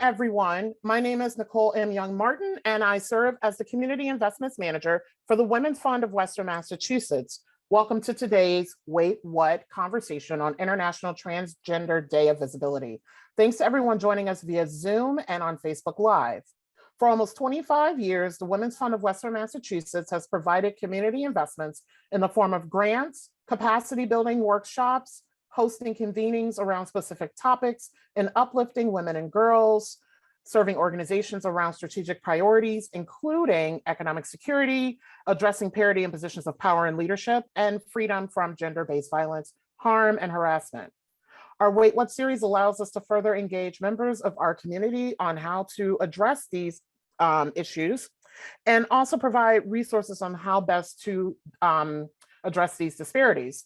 everyone. My name is Nicole M. Young-Martin, and I serve as the Community Investments Manager for the Women's Fund of Western Massachusetts. Welcome to today's Wait What conversation on International Transgender Day of Visibility. Thanks to everyone joining us via Zoom and on Facebook Live. For almost 25 years, the Women's Fund of Western Massachusetts has provided community investments in the form of grants, capacity building workshops, hosting convenings around specific topics, and uplifting women and girls, serving organizations around strategic priorities, including economic security, addressing parity in positions of power and leadership, and freedom from gender-based violence, harm, and harassment. Our Wait What series allows us to further engage members of our community on how to address these issues, and also provide resources on how best to address these disparities.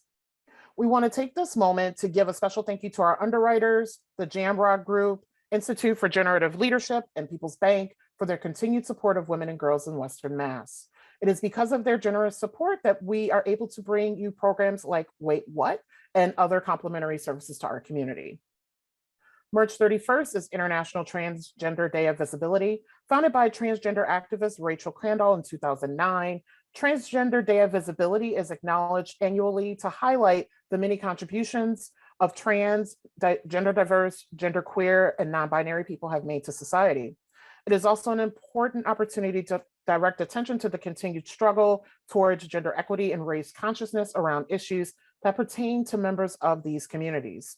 We want to take this moment to give a special thank you to our underwriters, the Jamrock Group, Institute for Generative Leadership, and People's Bank for their continued support of women and girls in Western Mass. It is because of their generous support that we are able to bring you programs like Wait What and other complementary services to our community. March 31st is International Transgender Day of Visibility. Founded by transgender activist Rachel Crandall in 2009, Transgender Day of Visibility is acknowledged annually to highlight the many contributions of trans, gender diverse, genderqueer, and non-binary people have made to society. It is also an important opportunity to direct attention to the continued struggle towards gender equity and race consciousness around issues that pertain to members of these communities.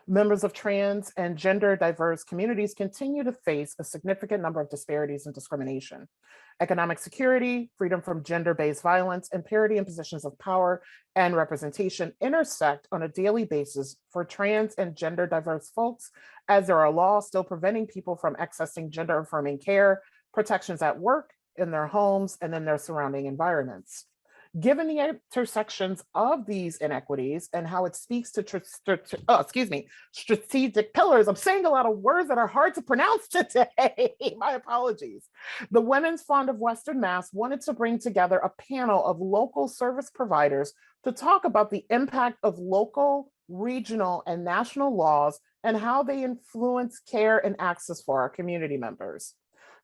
Members of trans and gender diverse communities continue to face a significant number of disparities and discrimination. Economic security, freedom from gender-based violence, and parity in positions of power and representation intersect on a daily basis for trans and gender diverse folks, as there are laws still preventing people from accessing gender-affirming care, protections at work, in their homes, and in their surrounding environments. Given the intersections of these inequities and how it speaks to strategic pillars, I'm saying a lot of words that are hard to pronounce today, my apologies. The Women's Fund of Western Mass wanted to bring together a panel of local service providers to talk about the impact of local, regional, and national laws and how they influence care and access for our community members.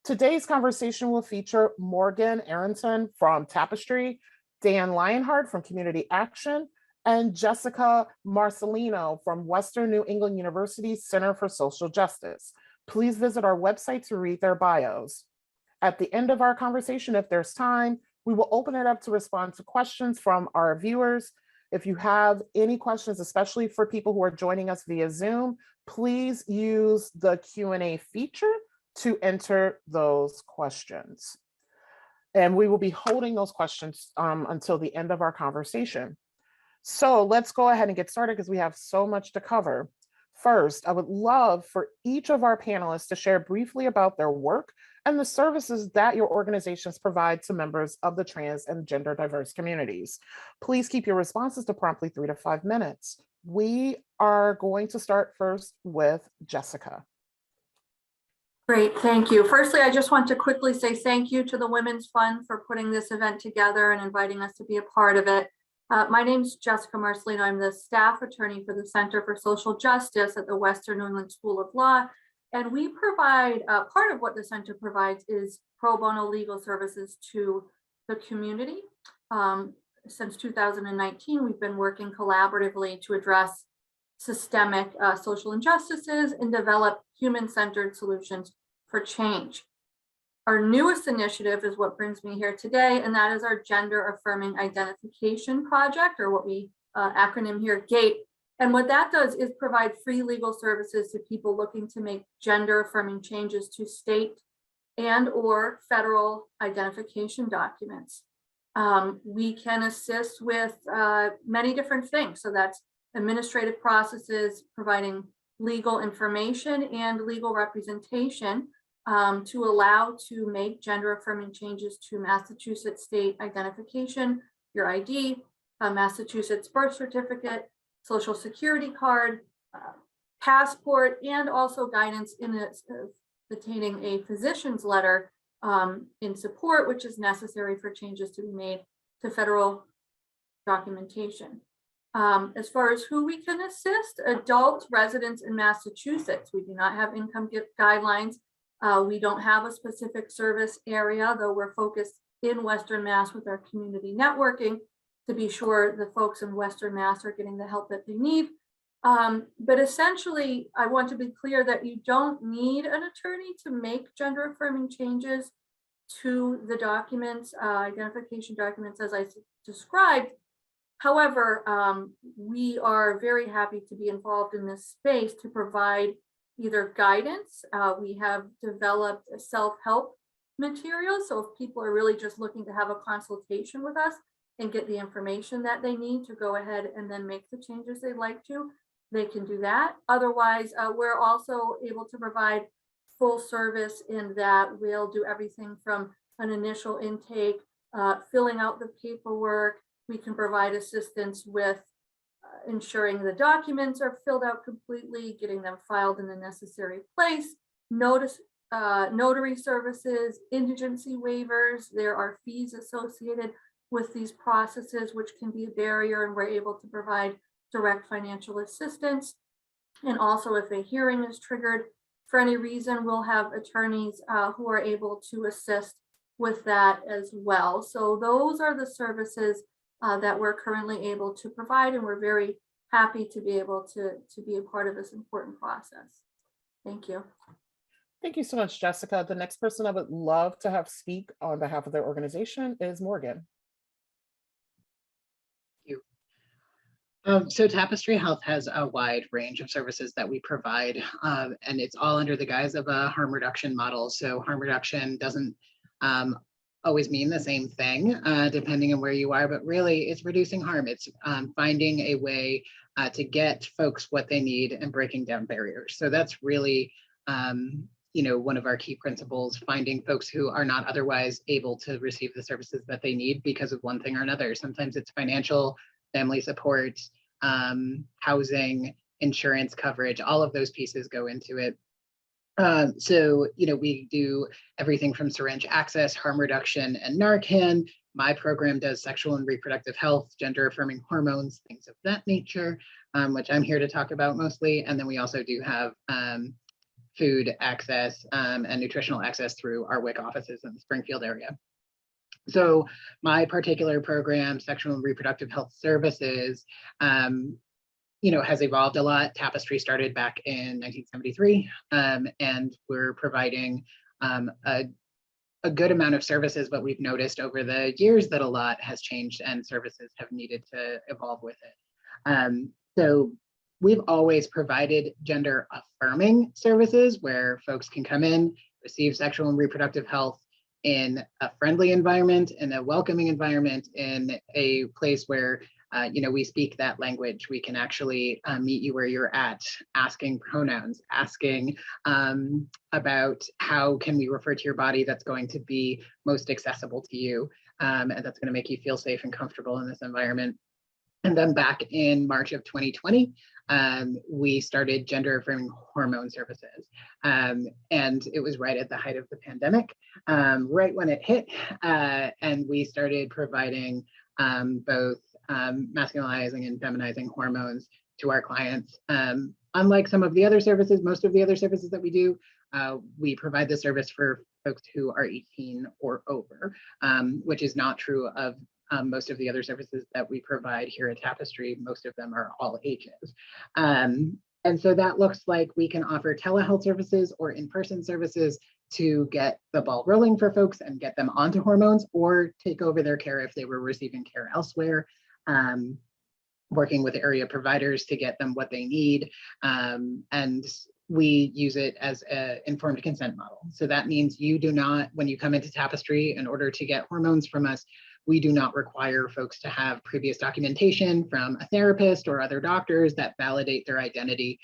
Today's conversation will feature Morgan Arrington from Tapestry, Dan Lionheart from Community Action, and Jessica Marcelino from Western New England University's Center for Social Justice. Please visit our website to read their bios. At the end of our conversation, if there's time, we will open it up to respond to questions from our viewers. If you have any questions, especially for people who are joining us via Zoom, please use the Q&A feature to enter those questions. And we will be holding those questions until the end of our conversation. So let's go ahead and get started because we have so much to cover. First, I would love for each of our panelists to share briefly about their work and the services that your organizations provide to members of the trans and gender diverse communities. Please keep your responses to promptly 3 to 5 minutes. We are going to start first with Jessica. Great, thank you. Firstly, I just want to quickly say thank you to the Women's Fund for putting this event together and inviting us to be a part of it. My name is Jessica Marcelino. I'm the staff attorney for the Center for Social Justice at the Western New England School of Law. And we provide, part of what the center provides is pro bono legal services to the community. Since 2019, we've been working collaboratively to address systemic social injustices and develop human-centered solutions for change. Our newest initiative is what brings me here today, and that is our Gender Affirming Identification Project, or what we acronym here, GATE. And what that does is provide free legal services to people looking to make gender-affirming changes to state and or federal identification documents. We can assist with many different things. So that's administrative processes, providing legal information and legal representation to allow to make gender affirming changes to Massachusetts state identification, your ID, Massachusetts birth certificate, social security card, passport, and also guidance in obtaining a physician's letter in support, which is necessary for changes to be made to federal documentation. As far as who we can assist, adult residents in Massachusetts. We do not have income guidelines. We don't have a specific service area, though we're focused in Western Mass with our community networking to be sure the folks in Western Mass are getting the help that they need. But essentially, I want to be clear that you don't need an attorney to make gender affirming changes to the documents, identification documents, as I described. However, we are very happy to be involved in this space to provide either guidance. We have developed a self-help material. So if people are really just looking to have a consultation with us and get the information that they need to go ahead and then make the changes they'd like to, they can do that. Otherwise, we're also able to provide full service in that we'll do everything from an initial intake, filling out the paperwork. We can provide assistance with ensuring the documents are filled out completely, getting them filed in the necessary place, notary services, indigency waivers. There are fees associated with these processes, which can be a barrier, and we're able to provide direct financial assistance. And also, if a hearing is triggered for any reason, we'll have attorneys who are able to assist with that as well. So those are the services that we're currently able to provide, and we're very happy to be able to be a part of this important process. Thank you. Thank you so much, Jessica. The next person I would love to have speak on behalf of their organization is Morgan. So Tapestry Health has a wide range of services that we provide, and it's all under the guise of a harm reduction model. So harm reduction doesn't always mean the same thing, depending on where you are, but really it's reducing harm. It's finding a way to get folks what they need and breaking down barriers. So that's really one of our key principles, finding folks who are not otherwise able to receive the services that they need because of one thing or another. Sometimes it's financial, family support, housing, insurance coverage, all of those pieces go into it. So we do everything from syringe access, harm reduction, and Narcan. My program does sexual and reproductive health, gender affirming hormones, things of that nature, which I'm here to talk about mostly. And then we also do have food access and nutritional access through our WIC offices in the Springfield area. So my particular program, Sexual and Reproductive Health Services, has evolved a lot. Tapestry started back in 1973, and we're providing a good amount of services, but we've noticed over the years that a lot has changed and services have needed to evolve with it. So we've always provided gender affirming services where folks can come in, receive sexual and reproductive health in a friendly environment, in a welcoming environment, in a place where we speak that language. We can actually meet you where you're at, asking pronouns, asking about how can we refer to your body that's going to be most accessible to you, and that's going to make you feel safe and comfortable in this environment. And then back in March of 2020, we started gender affirming hormone services. And it was right at the height of the pandemic, right when it hit. And we started providing both masculinizing and feminizing hormones to our clients. Unlike some of the other services, most of the other services that we do, we provide the service for folks who are 18 or over, which is not true of most of the other services that we provide here at Tapestry. Most of them are all ages. And so that looks like we can offer telehealth services or in-person services to get the ball rolling for folks and get them onto hormones, or take over their care if they were receiving care elsewhere, working with area providers to get them what they need. And we use it as an informed consent model. So that means you do not, when you come into Tapestry, in order to get hormones from us, we do not require folks to have previous documentation from a therapist or other doctors that validate their identity,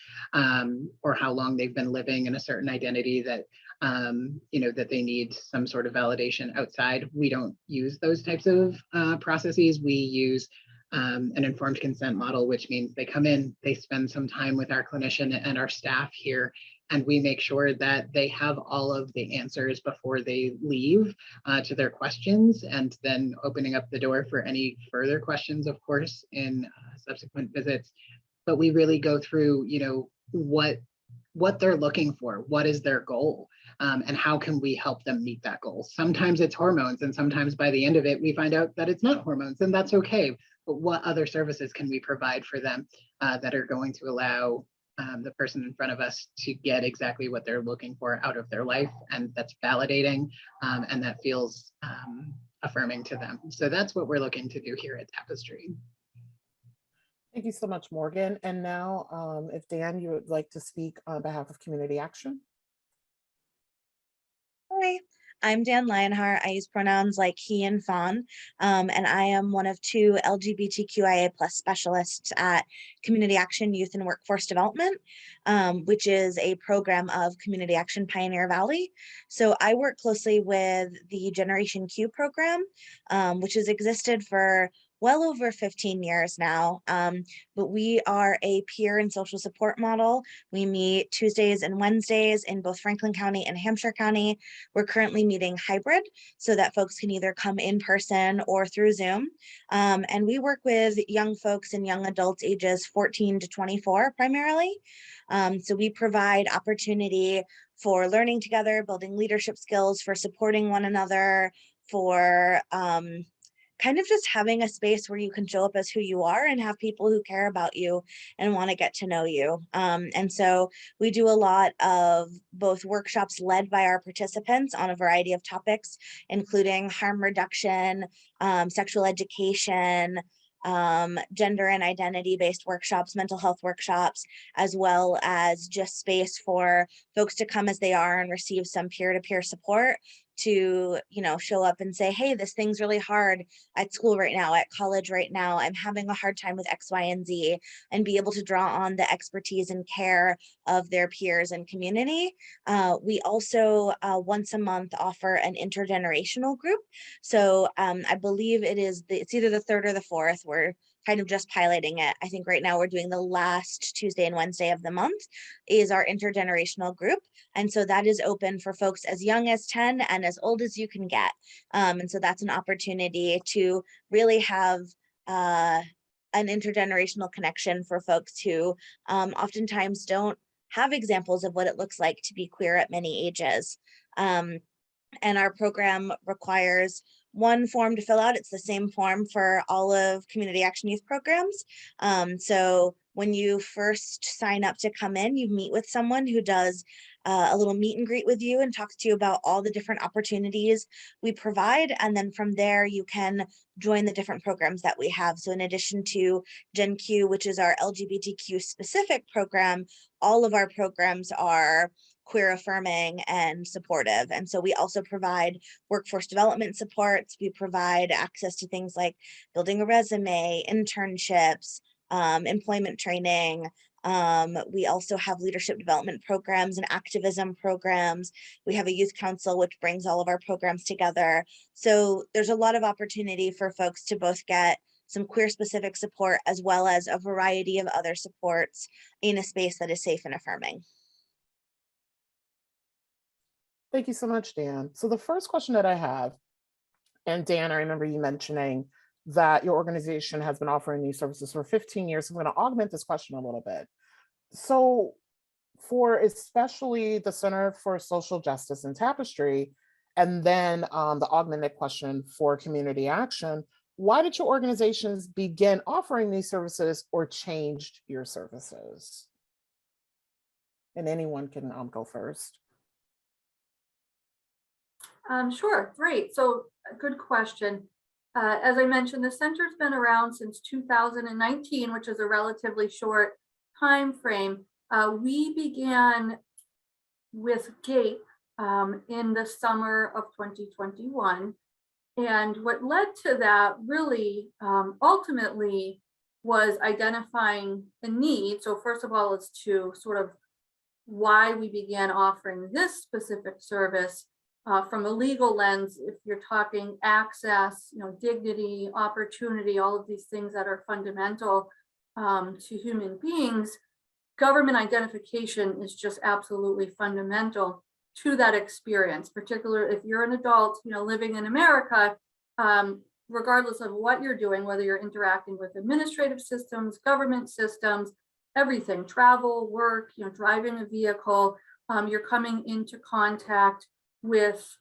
or how long they've been living in a certain identity that that they need some sort of validation outside. We don't use those types of processes. We use an informed consent model, which means they come in, they spend some time with our clinician and our staff here, and we make sure that they have all of the answers before they leave to their questions, and then opening up the door for any further questions, of course, in subsequent visits. But we really go through, what they're looking for, what is their goal, and how can we help them meet that goal. Sometimes it's hormones, and sometimes by the end of it, we find out that it's not hormones, and that's okay. But what other services can we provide for them that are going to allow the person in front of us to get exactly what they're looking for out of their life, and that's validating, and that feels affirming to them. So that's what we're looking to do here at Tapestry. Thank you so much, Morgan. And now, if Dan, you would like to speak on behalf of Community Action. Hi, I'm Dan Lionheart. I use pronouns like he and fawn, and I am one of 2 LGBTQIA+ specialists at Community Action Youth and Workforce Development, which is a program of Community Action Pioneer Valley. So I work closely with the Generation Q program, which has existed for well over 15 years now, but we are a peer and social support model. We meet Tuesdays and Wednesdays in both Franklin County and Hampshire County. We're currently meeting hybrid so that folks can either come in person or through Zoom. And we work with young folks and young adults ages 14 to 24 primarily. So we provide opportunity for learning together, building leadership skills, for supporting one another, for kind of just having a space where you can show up as who you are and have people who care about you and want to get to know you. And so we do a lot of both workshops led by our participants on a variety of topics, including harm reduction, sexual education, gender and identity-based workshops, mental health workshops, as well as just space for folks to come as they are and receive some peer-to-peer support to, show up and say, hey, this thing's really hard at school right now, at college right now, I'm having a hard time with X, Y, and Z, and be able to draw on the expertise and care of their peers and community. We also once a month offer an intergenerational group. So I believe it's either the 3rd or the 4th. We're kind of just piloting it. I think right now we're doing the last Tuesday and Wednesday of the month is our intergenerational group. And so that is open for folks as young as 10 and as old as you can get. And so that's an opportunity to really have an intergenerational connection for folks who oftentimes don't have examples of what it looks like to be queer at many ages. And our program requires one form to fill out. It's the same form for all of Community Action Youth programs. So when you first sign up to come in, you meet with someone who does a little meet and greet with you and talks to you about all the different opportunities we provide. And then from there, you can join the different programs that we have. So in addition to Gen Q, which is our LGBTQ specific program, all of our programs are queer affirming and supportive. And so we also provide workforce development supports. We provide access to things like building a resume, internships, employment training. We also have leadership development programs and activism programs. We have a youth council, which brings all of our programs together. So there's a lot of opportunity for folks to both get some queer specific support as well as a variety of other supports in a space that is safe and affirming. Thank you so much, Dan. So the first question that I have, and Dan, I remember you mentioning that your organization has been offering these services for 15 years. So I'm going to augment this question a little bit. So for especially the Center for Social Justice and Tapestry, and then the augmented question for Community Action, why did your organizations begin offering these services or changed your services? And anyone can go first. Sure, great. So good question. As I mentioned, the center's been around since 2019, which is a relatively short time frame. We began with GAPE in the summer of 2021. And what led to that really ultimately was identifying the need. So first of all, it's to sort of why we began offering this specific service. From a legal lens, if you're talking access, dignity, opportunity, all of these things that are fundamental to human beings, government identification is just absolutely fundamental to that experience, particularly if you're an adult, living in America, regardless of what you're doing, whether you're interacting with administrative systems, government systems, everything, travel, work, driving a vehicle, you're coming into contact with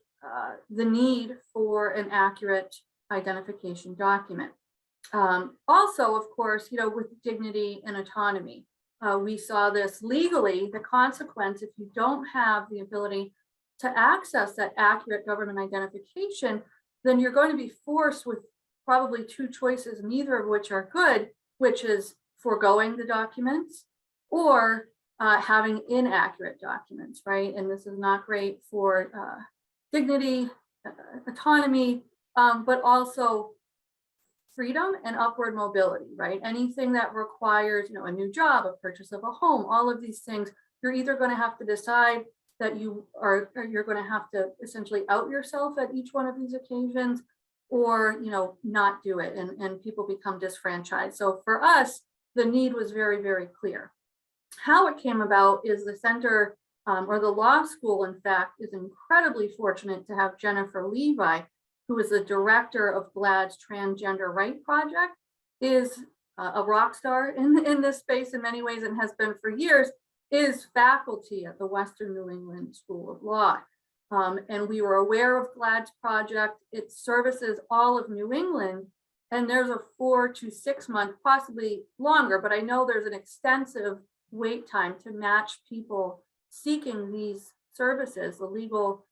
the need for an accurate identification document. Also, of course, with dignity and autonomy. We saw this legally, the consequence if you don't have the ability to access that accurate government identification, then you're going to be forced with probably two choices, neither of which are good, which is foregoing the documents or having inaccurate documents, right? And this is not great for dignity, autonomy, but also freedom and upward mobility, right? Anything that requires, a new job, a purchase of a home, all of these things, you're either going to have to decide that you're going to have to essentially out yourself at each one of these occasions, or not do it, and people become disfranchised. So for us, the need was very, very clear. How it came about is the center, or the law school, in fact, is incredibly fortunate to have Jennifer Levi, who is the director of GLAAD's Transgender Right Project, is a rock star in this space in many ways and has been for years, is faculty at the Western New England School of Law. And we were aware of GLAAD's project. It services all of New England, and there's a 4 to 6 month, possibly longer, but I know there's an extensive wait time to match people seeking these services, the legal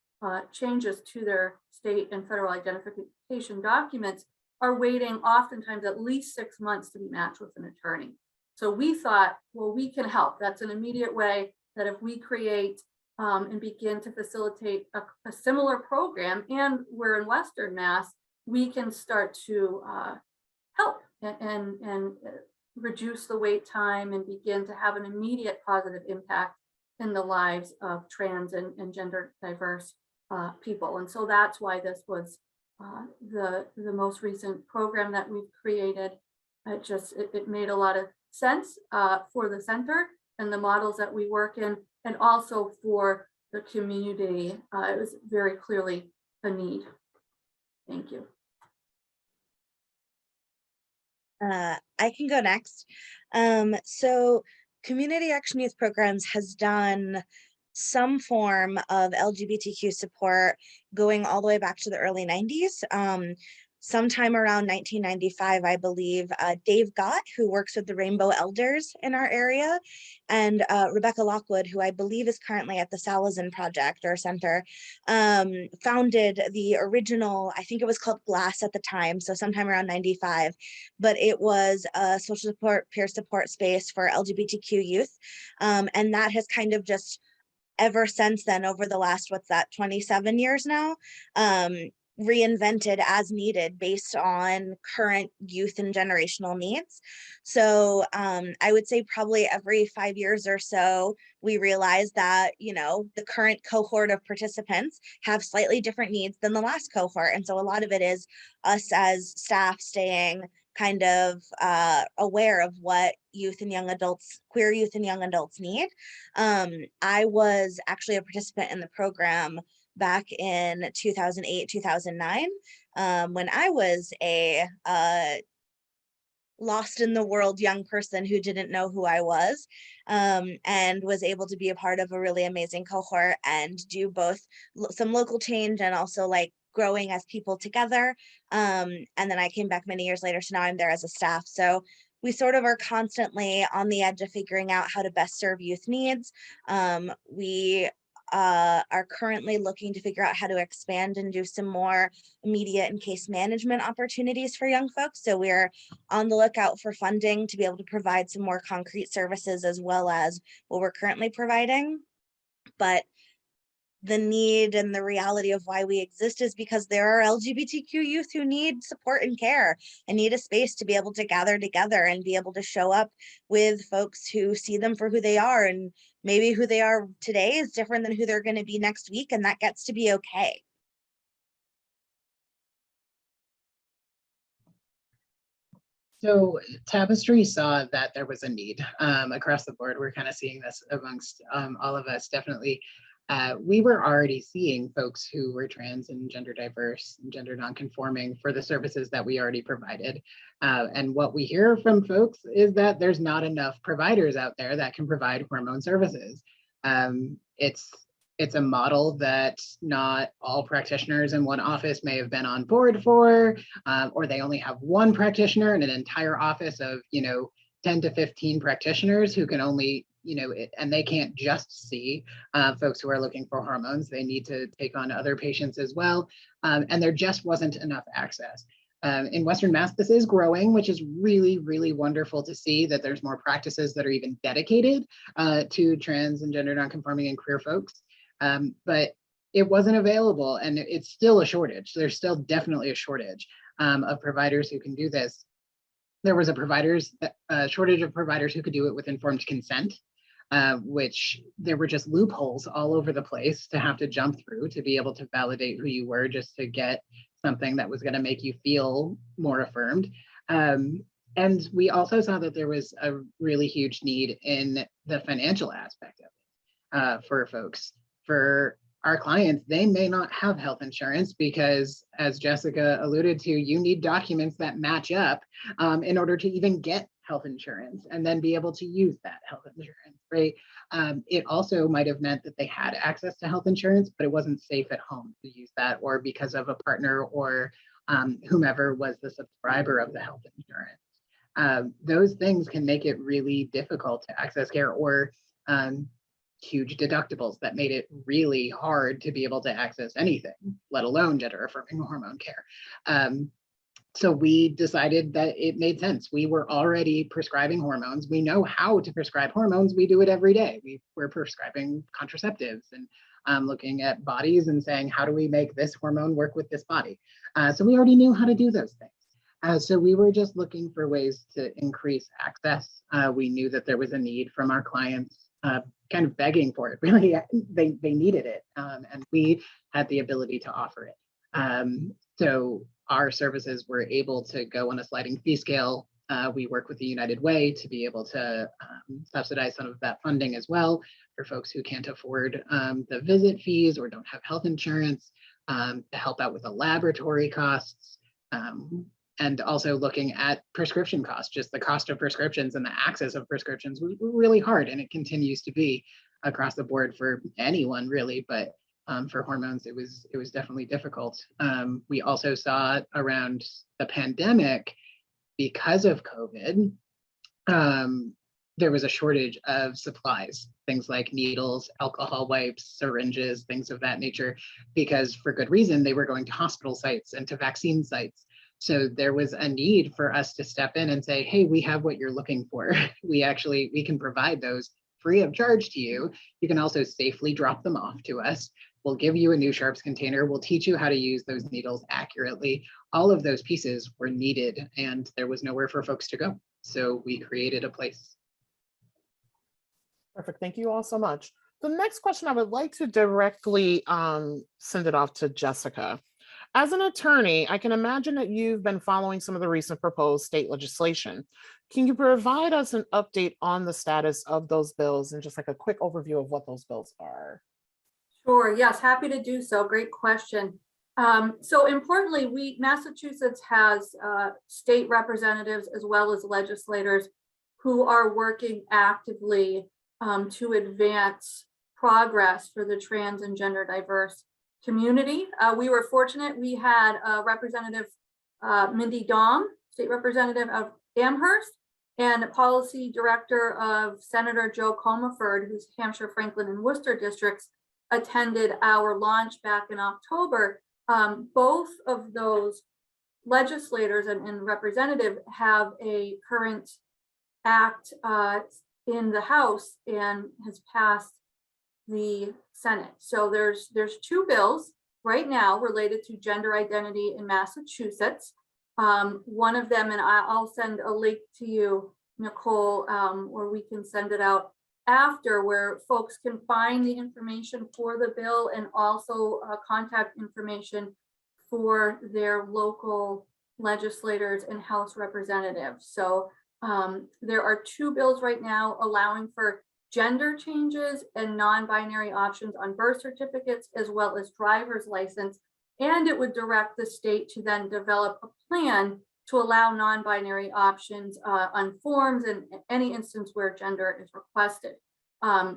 changes to their state and federal identification documents are waiting oftentimes at least 6 months to be matched with an attorney. So we thought, well, we can help. That's an immediate way that if we create and begin to facilitate a similar program, and we're in Western Mass, we can start to help and reduce the wait time and begin to have an immediate positive impact in the lives of trans and gender diverse people. And so that's why this was the most recent program that we've created. It made a lot of sense for the center and the models that we work in, and also for the community. It was very clearly a need. Thank you. I can go next. So Community Action Youth Programs has done some form of LGBTQ support going all the way back to the early 90s. Sometime around 1995, I believe, Dave Gott, who works with the Rainbow Elders in our area, and Rebecca Lockwood, who I believe is currently at the Salazin Project or Center, founded the original, I think it was called GLASS at the time, so sometime around 95, but it was a social support, peer support space for LGBTQ youth. And that has kind of just ever since then, over the last, 27 years now, reinvented as needed based on current youth and generational needs. So I would say probably every 5 years or so, we realize that, the current cohort of participants have slightly different needs than the last cohort. And so a lot of it is us as staff staying kind of aware of what youth and young adults, queer youth and young adults need. I was actually a participant in the program back in 2008, 2009, when I was a lost in the world young person who didn't know who I was, and was able to be a part of a really amazing cohort and do both some local change and also like growing as people together. And then I came back many years later, so now I'm there as a staff. So we sort of are constantly on the edge of figuring out how to best serve youth needs. We are currently looking to figure out how to expand and do some more immediate and case management opportunities for young folks. So we're on the lookout for funding to be able to provide some more concrete services as well as what we're currently providing. But the need and the reality of why we exist is because there are LGBTQ youth who need support and care and need a space to be able to gather together and be able to show up with folks who see them for who they are. And maybe who they are today is different than who they're going to be next week, and that gets to be okay. So Tapestry saw that there was a need across the board. We're kind of seeing this amongst all of us, definitely. We were already seeing folks who were trans and gender diverse and gender non-conforming for the services that we already provided. And what we hear from folks is that there's not enough providers out there that can provide hormone services. It's a model that not all practitioners in one office may have been on board for, or they only have one practitioner in an entire office of, 10 to 15 practitioners who can only, and they can't just see folks who are looking for hormones. They need to take on other patients as well. And there just wasn't enough access. In Western Mass, this is growing, which is really, really wonderful to see that there's more practices that are even dedicated to trans and gender nonconforming and queer folks. But it wasn't available, and it's still a shortage. There's still definitely a shortage of providers who can do this. There was a shortage of providers who could do it with informed consent, which there were just loopholes all over the place to have to jump through to be able to validate who you were just to get something that was going to make you feel more affirmed. And we also saw that there was a really huge need in the financial aspect of it for folks. For our clients, they may not have health insurance because, as Jessica alluded to, you need documents that match up in order to even get health insurance and then be able to use that health insurance, right? It also might have meant that they had access to health insurance, but it wasn't safe at home to use that, or because of a partner or whomever was the subscriber of the health insurance. Those things can make it really difficult to access care, or huge deductibles that made it really hard to be able to access anything, let alone gender affirming hormone care. So we decided that it made sense. We were already prescribing hormones. We know how to prescribe hormones. We do it every day. We're prescribing contraceptives and looking at bodies and saying, how do we make this hormone work with this body? So we already knew how to do those things. So we were just looking for ways to increase access. We knew that there was a need from our clients, kind of begging for it. Really, they needed it, and we had the ability to offer it. So our services were able to go on a sliding fee scale. We work with the United Way to be able to subsidize some of that funding as well for folks who can't afford the visit fees or don't have health insurance, to help out with the laboratory costs. And also looking at prescription costs, just the cost of prescriptions and the access of prescriptions was really hard, and it continues to be across the board for anyone really, but for hormones, it was definitely difficult. We also saw around the pandemic, because of COVID, there was a shortage of supplies, things like needles, alcohol wipes, syringes, things of that nature, because for good reason, they were going to hospital sites and to vaccine sites. So there was a need for us to step in and say, hey, we have what you're looking for. We can provide those free of charge to you. You can also safely drop them off to us. We'll give you a new sharps container. We'll teach you how to use those needles accurately. All of those pieces were needed, and there was nowhere for folks to go. So we created a place. Perfect. Thank you all so much. The next question, I would like to directly send it off to Jessica. As an attorney, I can imagine that you've been following some of the recent proposed state legislation. Can you provide us an update on the status of those bills and just like a quick overview of what those bills are? Sure, yes, happy to do so. Great question. So importantly, Massachusetts has state representatives as well as legislators who are working actively to advance progress for the trans and gender diverse community. We were fortunate. We had Representative Mindy Dom, State Representative of Amherst, and Policy Director of Senator Joe Comaford, who's Hampshire, Franklin, and Worcester districts, attended our launch back in October. Both of those legislators and representative have a current act in the House and has passed the Senate. So there's two bills right now related to gender identity in Massachusetts. One of them, and I'll send a link to you, Nicole, or we can send it out after, where folks can find the information for the bill and also contact information for their local legislators and House representatives. So there are two bills right now allowing for gender changes and non-binary options on birth certificates, as well as driver's license. And it would direct the state to then develop a plan to allow non-binary options on forms in any instance where gender is requested.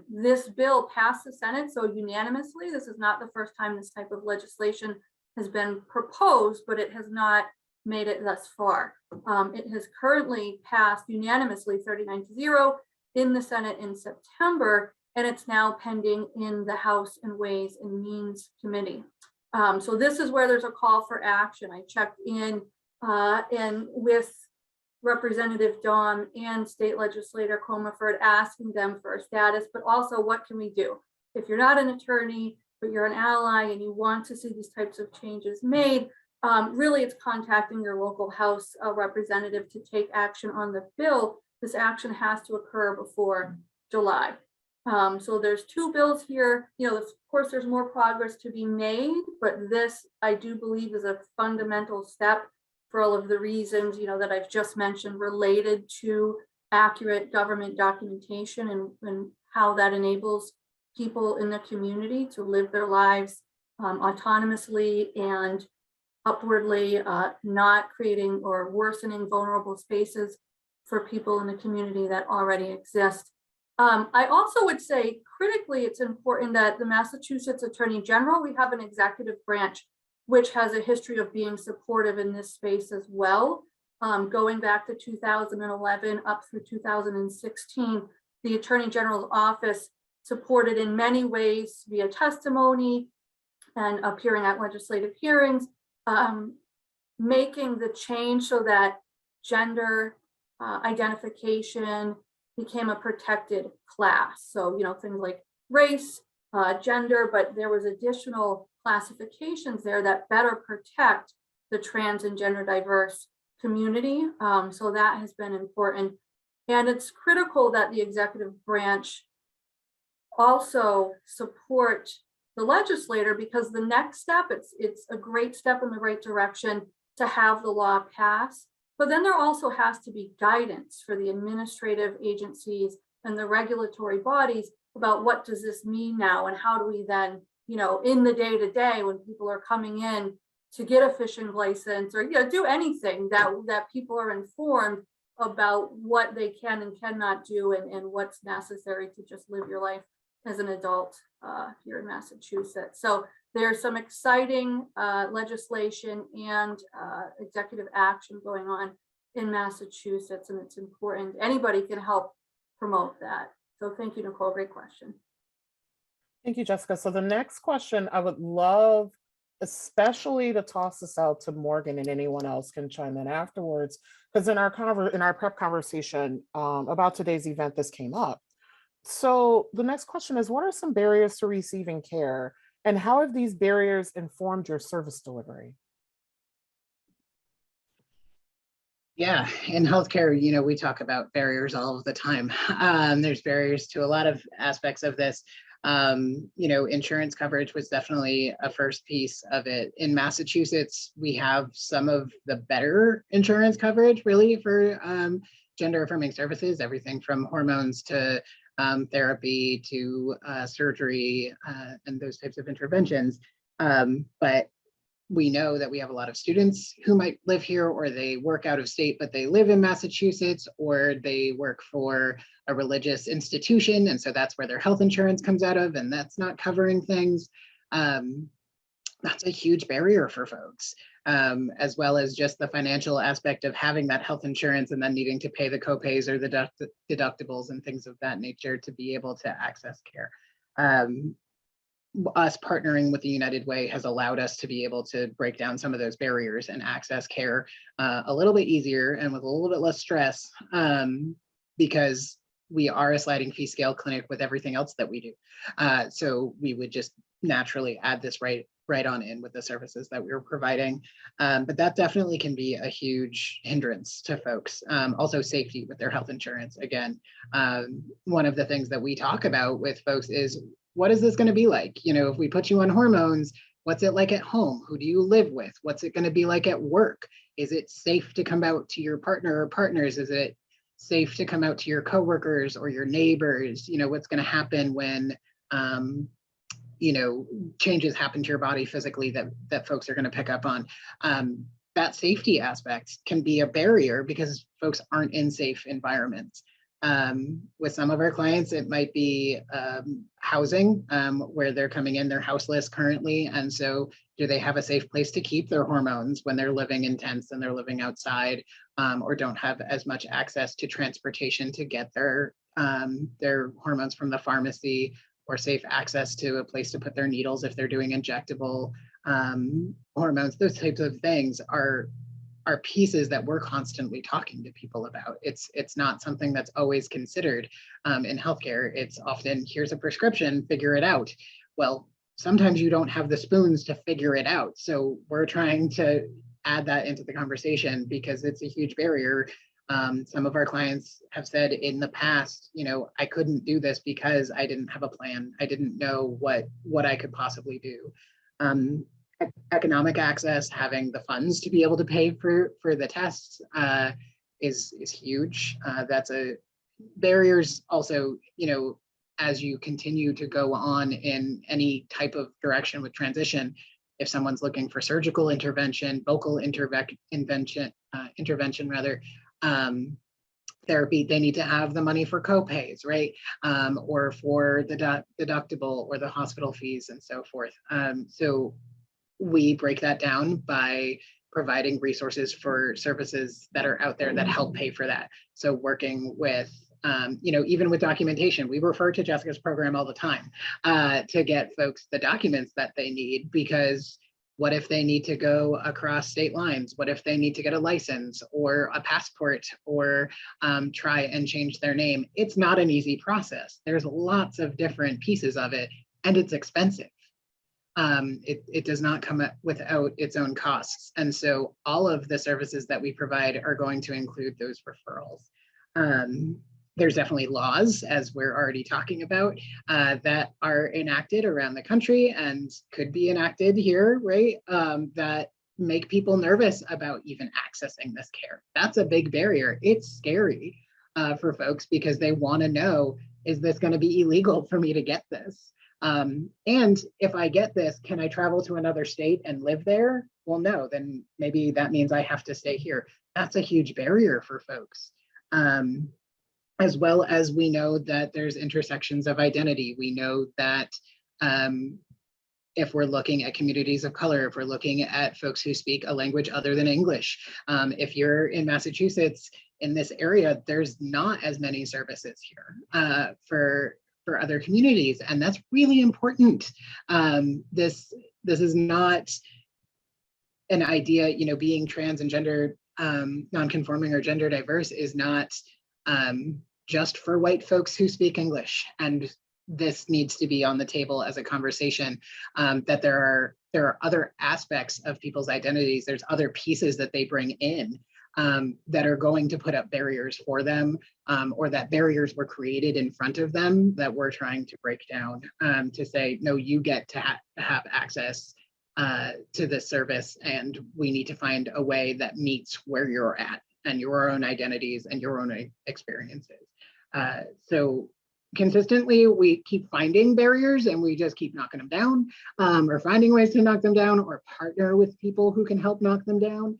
This bill passed the Senate so unanimously. This is not the first time this type of legislation has been proposed, but it has not made it thus far. It has currently passed unanimously 39-0 in the Senate in September, and it's now pending in the House and Ways and Means Committee. So this is where there's a call for action. I checked in and with Representative Dahm and State Legislator Comerford, asking them for a status, but also what can we do? If you're not an attorney, but you're an ally and you want to see these types of changes made, really it's contacting your local House representative to take action on the bill. This action has to occur before July. So there's two bills here. You know, of course, there's more progress to be made, but this, I do believe, is a fundamental step for all of the reasons, you know, that I've just mentioned, related to accurate government documentation and how that enables people in the community to live their lives autonomously and upwardly, not creating or worsening vulnerable spaces for people in the community that already exist. I also would say critically, it's important that the Massachusetts Attorney General, we have an executive branch which has a history of being supportive in this space as well. Going back to 2011 up through 2016, the Attorney General's office supported in many ways via testimony and appearing at legislative hearings, making the change so that gender identification became a protected class. So, you know, things like race, gender, but there was additional classifications there that better protect the trans and gender diverse community. So that has been important. And it's critical that the executive branch also support the legislator, because the next step, it's a great step in the right direction to have the law pass. But then there also has to be guidance for the administrative agencies and the regulatory bodies about what does this mean now, and how do we then, you know, in the day-to-day when people are coming in to get a fishing license or, you know, do anything, that people are informed about what they can and cannot do and what's necessary to just live your life as an adult here in Massachusetts. So there's some exciting legislation and executive action going on in Massachusetts, and it's important. Anybody can help promote that. So thank you, Nicole, great question. Thank you, Jessica. So the next question, I would love especially to toss this out to Morgan, and anyone else can chime in afterwards, because in our prep conversation about today's event, this came up. So the next question is, what are some barriers to receiving care, and how have these barriers informed your service delivery? Yeah, in healthcare, you know, we talk about barriers all of the time. There's barriers to a lot of aspects of this. You know, insurance coverage was definitely a first piece of it. In Massachusetts, we have some of the better insurance coverage, really, for gender affirming services, everything from hormones to therapy to surgery and those types of interventions. But we know that we have a lot of students who might live here, or they work out of state, but they live in Massachusetts, or they work for a religious institution. And so that's where their health insurance comes out of, and that's not covering things. That's a huge barrier for folks, as well as just the financial aspect of having that health insurance and then needing to pay the copays or the deductibles and things of that nature to be able to access care. Us partnering with the United Way has allowed us to be able to break down some of those barriers and access care a little bit easier and with a little bit less stress, because we are a sliding fee scale clinic with everything else that we do. So we would just naturally add this right on in with the services that we were providing. But that definitely can be a huge hindrance to folks. Also safety with their health insurance. Again, one of the things that we talk about with folks is, what is this going to be like? You know, if we put you on hormones, what's it like at home? Who do you live with? What's it going to be like at work? Is it safe to come out to your partner or partners? Is it safe to come out to your coworkers or your neighbors? You know, what's going to happen when, you know, changes happen to your body physically that folks are going to pick up on. That safety aspect can be a barrier because folks aren't in safe environments. With some of our clients, it might be housing where they're coming in, they're houseless currently. And so do they have a safe place to keep their hormones when they're living in tents and they're living outside, or don't have as much access to transportation to get their hormones from the pharmacy, or safe access to a place to put their needles if they're doing injectable hormones. Those types of things are pieces that we're constantly talking to people about. It's not something that's always considered in healthcare. It's often, here's a prescription, figure it out. Well, sometimes you don't have the spoons to figure it out. So we're trying to add that into the conversation because it's a huge barrier. Some of our clients have said in the past, you know, I couldn't do this because I didn't have a plan. I didn't know what I could possibly do. Economic access, having the funds to be able to pay for the tests is huge. That's a barriers also, you know, as you continue to go on in any type of direction with transition, if someone's looking for surgical intervention, vocal intervention rather, therapy, they need to have the money for co-pays, right? Or for the deductible or the hospital fees and so forth. So we break that down by providing resources for services that are out there that help pay for that. So working with, you know, even with documentation, we refer to Jessica's program all the time to get folks the documents that they need, because what if they need to go across state lines? What if they need to get a license or a passport or try and change their name? It's not an easy process. There's lots of different pieces of it, and it's expensive. It does not come without its own costs. And so all of the services that we provide are going to include those referrals. There's definitely laws, as we're already talking about, that are enacted around the country and could be enacted here, right? That make people nervous about even accessing this care. That's a big barrier. It's scary for folks because they want to know, is this going to be illegal for me to get this? And if I get this, can I travel to another state and live there? Well, no, then maybe that means I have to stay here. That's a huge barrier for folks. As well as we know that there's intersections of identity. We know that if we're looking at communities of color, if we're looking at folks who speak a language other than English, if you're in Massachusetts, in this area, there's not as many services here for other communities, and that's really important. This is not an idea, you know, being trans and gender non-conforming or gender diverse is not just for white folks who speak English. And this needs to be on the table as a conversation, that there are other aspects of people's identities. There's other pieces that they bring in that are going to put up barriers for them, or that barriers were created in front of them that we're trying to break down, to say, no, you get to have access to this service, and we need to find a way that meets where you're at and your own identities and your own experiences. So consistently, we keep finding barriers and we just keep knocking them down, or finding ways to knock them down, or partner with people who can help knock them down,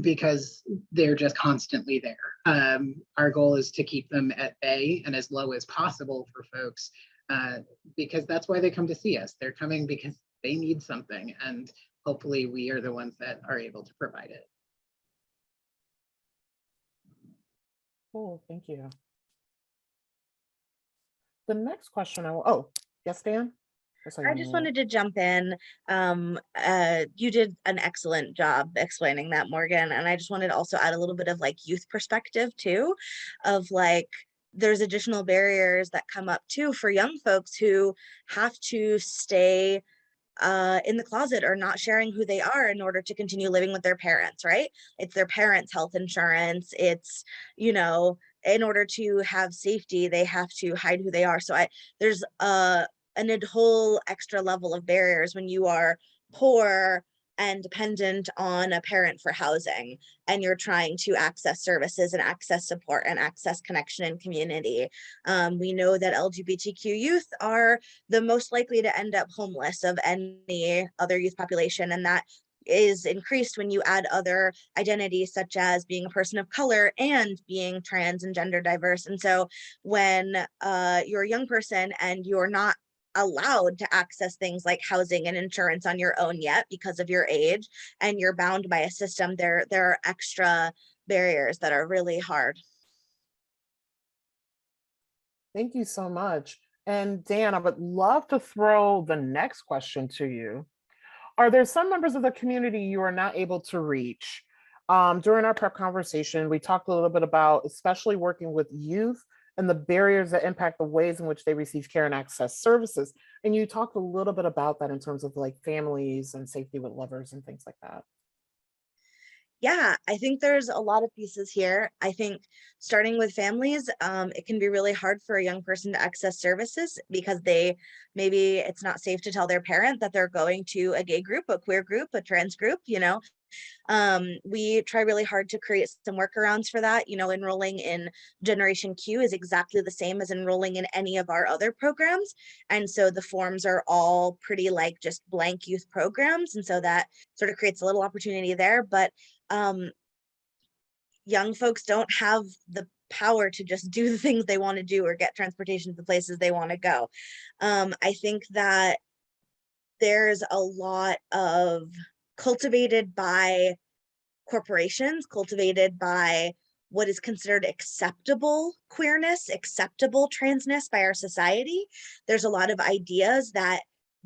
because they're just constantly there. Our goal is to keep them at bay and as low as possible for folks, because that's why they come to see us. They're coming because they need something, and hopefully we are the ones that are able to provide it. Cool, thank you. The next question oh, yes, Dan? That's all I you just need. wanted to jump in. You did an excellent job explaining that, Morgan. And I just wanted to also add a little bit of like youth perspective too, of like there's additional barriers that come up too for young folks who have to stay in the closet or not sharing who they are in order to continue living with their parents, right? It's their parents' health insurance. It's, you know, in order to have safety, they have to hide who they are. So there's a whole extra level of barriers when you are poor and dependent on a parent for housing and you're trying to access services and access support and access connection and community. We know that LGBTQ youth are the most likely to end up homeless of any other youth population, and that is increased when you add other identities such as being a person of color and being trans and gender diverse. And so when you're a young person and you're not allowed to access things like housing and insurance on your own yet because of your age, and you're bound by a system, there are extra barriers that are really hard. Thank you so much. And Dan, I would love to throw the next question to you. Are there some members of the community you are not able to reach? During our prep conversation, we talked a little bit about especially working with youth and the barriers that impact the ways in which they receive care and access services. And you talked a little bit about that in terms of like families and safety with lovers and things like that. Yeah, I think there's a lot of pieces here. I think starting with families, it can be really hard for a young person to access services because maybe it's not safe to tell their parent that they're going to a gay group, a queer group, a trans group, you know. We try really hard to create some workarounds for that. You know, enrolling in Generation Q is exactly the same as enrolling in any of our other programs. And so the forms are all pretty like just blank youth programs. And so that sort of creates a little opportunity there. But young folks don't have the power to just do the things they want to do or get transportation to the places they want to go. I think that there's a lot of cultivated by corporations, cultivated by what is considered acceptable queerness, acceptable transness by our society. There's a lot of ideas that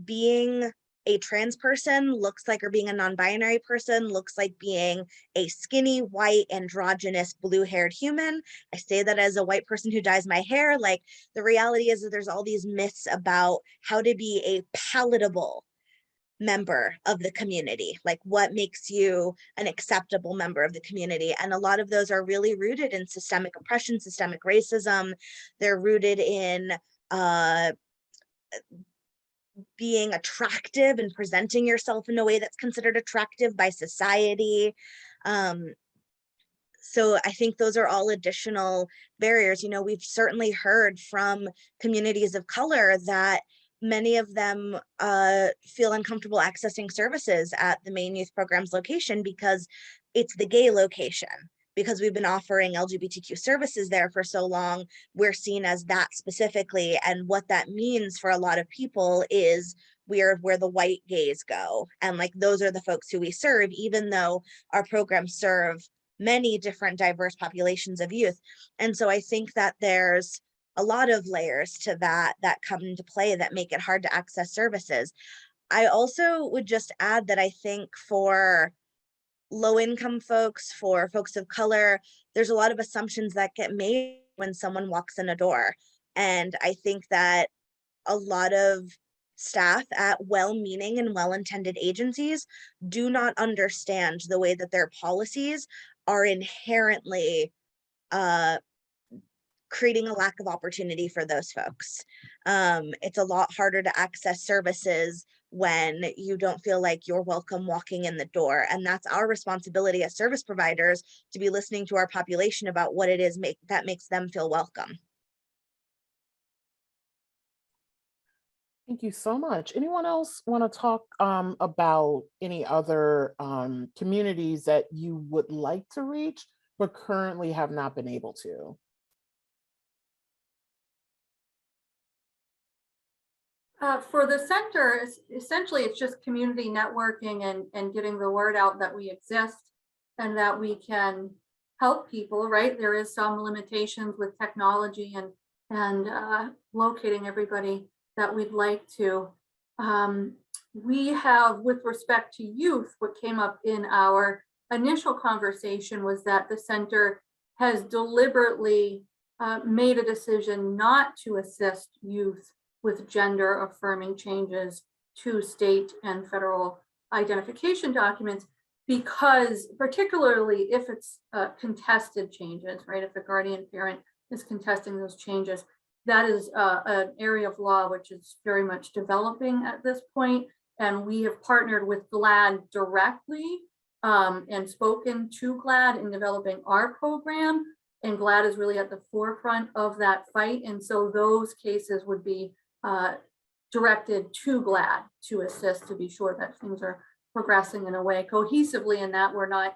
being a trans person looks like, or being a non-binary person looks like being a skinny, white, androgynous, blue-haired human. I say that as a white person who dyes my hair. Like, the reality is that there's all these myths about how to be a palatable member of the community, like what makes you an acceptable member of the community. And a lot of those are really rooted in systemic oppression, systemic racism. They're rooted in being attractive and presenting yourself in a way that's considered attractive by society. So I think those are all additional barriers. You know, we've certainly heard from communities of color that many of them feel uncomfortable accessing services at the main youth program's location because it's the gay location. Because we've been offering LGBTQ services there for so long, we're seen as that specifically. And what that means for a lot of people is we're where the white gays go. And like, those are the folks who we serve, even though our programs serve many different diverse populations of youth. And so I think that there's a lot of layers to that come into play that make it hard to access services. I also would just add that I think for low-income folks, for folks of color, there's a lot of assumptions that get made when someone walks in a door. And I think that a lot of staff at well-meaning and well-intended agencies do not understand the way that their policies are inherently creating a lack of opportunity for those folks. It's a lot harder to access services when you don't feel like you're welcome walking in the door. And that's our responsibility as service providers, to be listening to our population about what it is that makes them feel welcome. Thank you so much. Anyone else want to talk about any other communities that you would like to reach, but currently have not been able to? For the center, essentially, it's just community networking and getting the word out that we exist and that we can help people, right? There is some limitations with technology and locating everybody that we'd like to. We have, with respect to youth, what came up in our initial conversation was that the center has deliberately made a decision not to assist youth with gender affirming changes to state and federal identification documents, because particularly if it's contested changes, right? If the guardian parent is contesting those changes, that is an area of law which is very much developing at this point. And we have partnered with GLAAD directly and spoken to GLAAD in developing our program. And GLAAD is really at the forefront of that fight. And so those cases would be directed to GLAAD to assist, to be sure that things are progressing in a way cohesively, and that we're not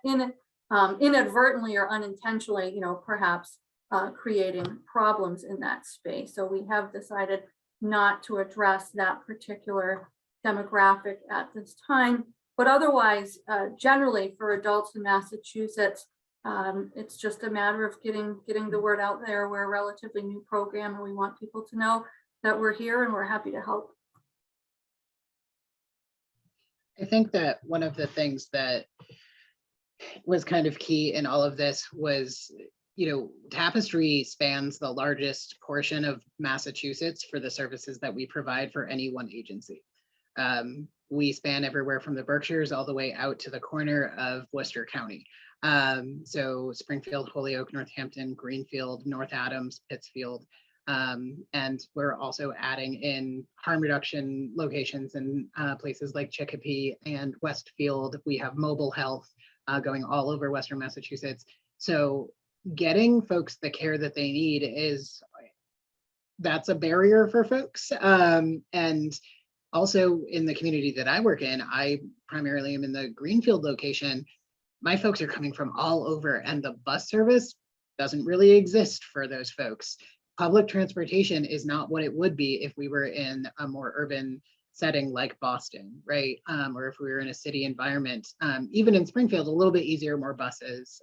inadvertently or unintentionally, perhaps creating problems in that space. So we have decided not to address that particular demographic at this time, but otherwise, generally for adults in Massachusetts, it's just a matter of getting the word out there. We're a relatively new program, and we want people to know that we're here and we're happy to help. I think that one of the things that was kind of key in all of this was, Tapestry spans the largest portion of Massachusetts for the services that we provide for any one agency. We span everywhere from the Berkshires all the way out to the corner of Worcester County. So Springfield, Holyoke, Northampton, Greenfield, North Adams, Pittsfield. And we're also adding in harm reduction locations in places like Chicopee and Westfield. We have mobile health going all over Western Massachusetts. So getting folks the care that they need that's a barrier for folks. And also in the community that I work in, I primarily am in the Greenfield location. My folks are coming from all over, and the bus service doesn't really exist for those folks. Public transportation is not what it would be if we were in a more urban setting like Boston, right? Or if we were in a city environment. Even in Springfield, a little bit easier, more buses,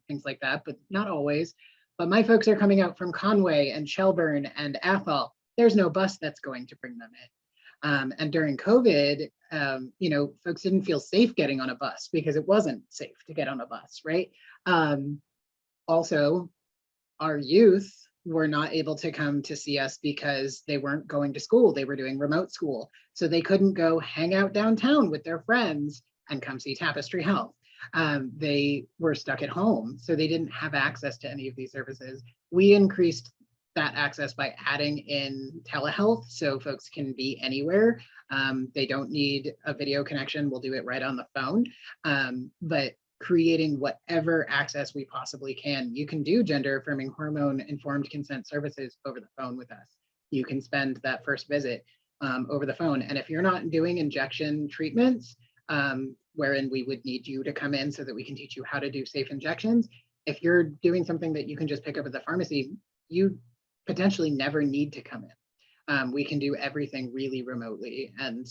things like that, but not always. But my folks are coming out from Conway and Shelburne and Athol. There's no bus that's going to bring them in. And during COVID, folks didn't feel safe getting on a bus because it wasn't safe to get on a bus, right? Also, our youth were not able to come to see us because they weren't going to school. They were doing remote school. So they couldn't go hang out downtown with their friends and come see Tapestry Health. They were stuck at home, so they didn't have access to any of these services. We increased that access by adding in telehealth so folks can be anywhere. They don't need a video connection. We'll do it right on the phone. But creating whatever access we possibly can. You can do gender affirming hormone informed consent services over the phone with us. You can spend that first visit over the phone. And if you're not doing injection treatments, wherein we would need you to come in so that we can teach you how to do safe injections, if you're doing something that you can just pick up at the pharmacy, you potentially never need to come in. We can do everything really remotely, and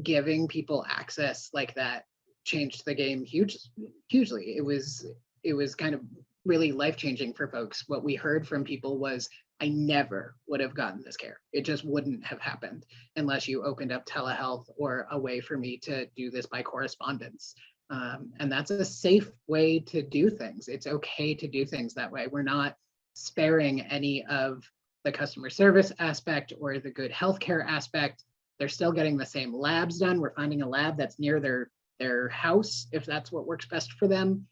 giving people access like that changed the game hugely. It was kind of really life-changing for folks. What we heard from people was, I never would have gotten this care. It just wouldn't have happened unless you opened up telehealth or a way for me to do this by correspondence. And that's a safe way to do things. It's okay to do things that way. We're not sparing any of the customer service aspect or the good healthcare aspect. They're still getting the same labs done. We're finding a lab that's near their house, if that's what works best for them.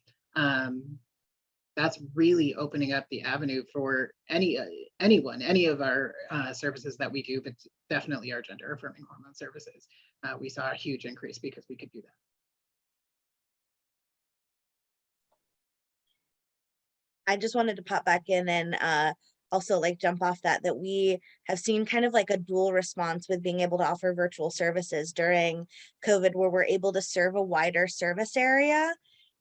That's really opening up the avenue for anyone, any of our services that we do, but definitely our gender affirming hormone services. We saw a huge increase because we could do that. I just wanted to pop back in and also jump off that we have seen kind of a dual response with being able to offer virtual services during COVID, where we're able to serve a wider service area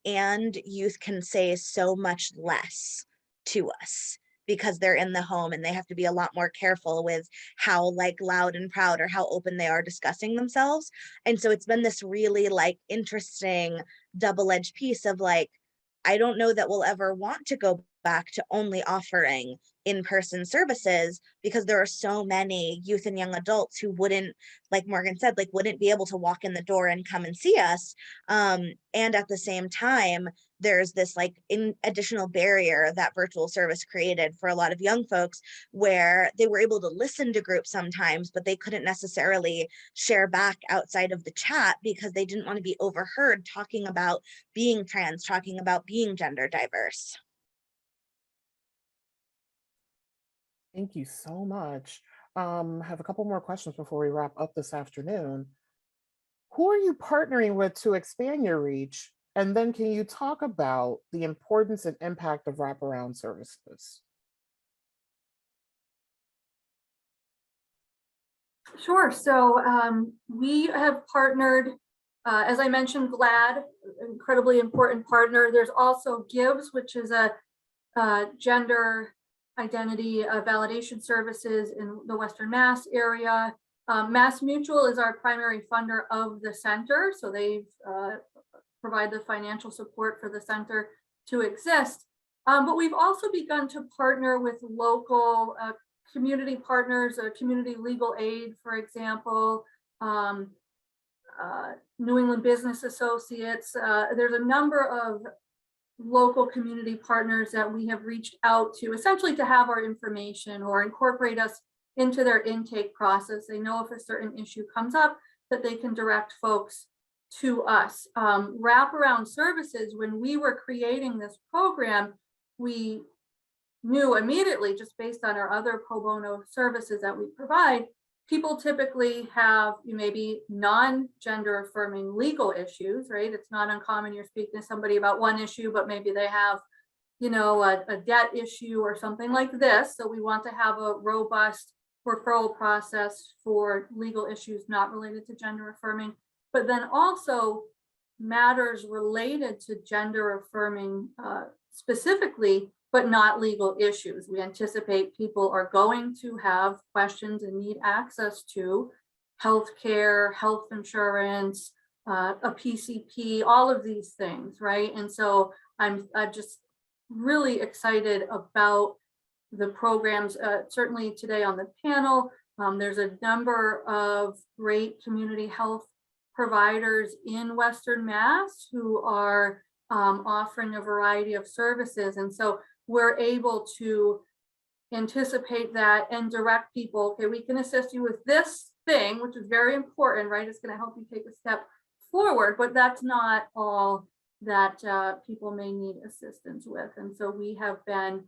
and youth can say so much less to us because they're in the home and they have to be a lot more careful with how loud and proud or how open they are discussing themselves. And so it's been this really interesting double-edged piece of I don't know that we'll ever want to go back to only offering in-person services because there are so many youth and young adults who wouldn't, like Morgan said, like wouldn't be able to walk in the door and come and see us. And at the same time, there's this like additional barrier that virtual service created for a lot of young folks, where they were able to listen to groups sometimes, but they couldn't necessarily share back outside of the chat because they didn't want to be overheard talking about being trans, talking about being gender diverse. Thank you so much. Have a couple more questions before we wrap up this afternoon. Who are you partnering with to expand your reach? And then can you talk about the importance and impact of wraparound services? Sure. So we have partnered, as I mentioned, GLAD, incredibly important partner. There's also GIVES, which is a gender identity validation services in the Western Mass area. Mass Mutual is our primary funder of the center. So they've provide the financial support for the center to exist. But we've also begun to partner with local community partners, community legal aid, for example, New England Business Associates. There's a number of local community partners that we have reached out to, essentially to have our information or incorporate us into their intake process. They know if a certain issue comes up that they can direct folks to us. Wraparound services, when we were creating this program, we knew immediately, just based on our other pro bono services that we provide, people typically have maybe non-gender affirming legal issues, right? It's not uncommon you're speaking to somebody about one issue, but maybe they have, you know, a debt issue or something like this. So we want to have a robust referral process for legal issues not related to gender affirming, but then also matters related to gender affirming specifically, but not legal issues. We anticipate people are going to have questions and need access to healthcare, health insurance, a PCP, all of these things, right? And so I'm just really excited about the programs. Certainly today on the panel, there's a number of great community health providers in Western Mass who are offering a variety of services. And so we're able to anticipate that and direct people, okay, we can assist you with this thing, which is very important, right? It's going to help you take a step forward, but that's not all that people may need assistance with. And so we have been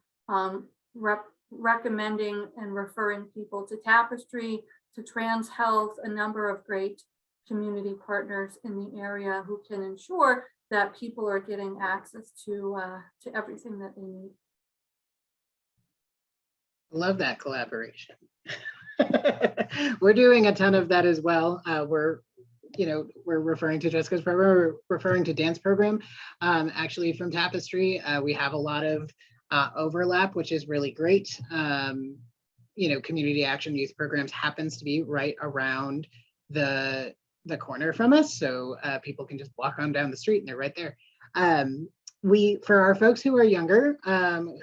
recommending and referring people to Tapestry, to Trans Health, a number of great community partners in the area who can ensure that people are getting access to everything that they need. Love that collaboration. We're doing a ton of that as well. We're referring to Jessica's program, we're referring to Dan's program. Actually from Tapestry, we have a lot of overlap, which is really great. Community action youth programs happens to be right around the corner from us. So people can just walk on down the street and they're right there. For our folks who are younger,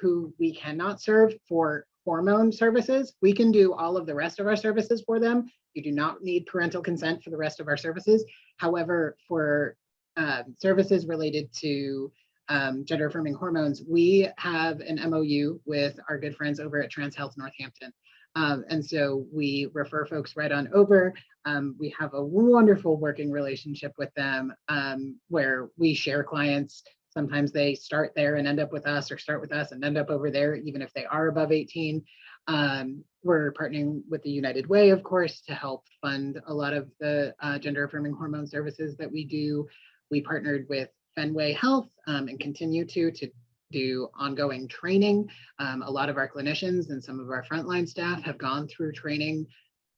who we cannot serve for hormone services, we can do all of the rest of our services for them. You do not need parental consent for the rest of our services. However, for services related to gender affirming hormones, we have an MOU with our good friends over at Trans Health Northampton. And so we refer folks right on over. We have a wonderful working relationship with them where we share clients. Sometimes they start there and end up with us, or start with us and end up over there, even if they are above 18. We're partnering with the United Way, of course, to help fund a lot of the gender affirming hormone services that we do. We partnered with Fenway Health and continue to do ongoing training. A lot of our clinicians and some of our frontline staff have gone through training,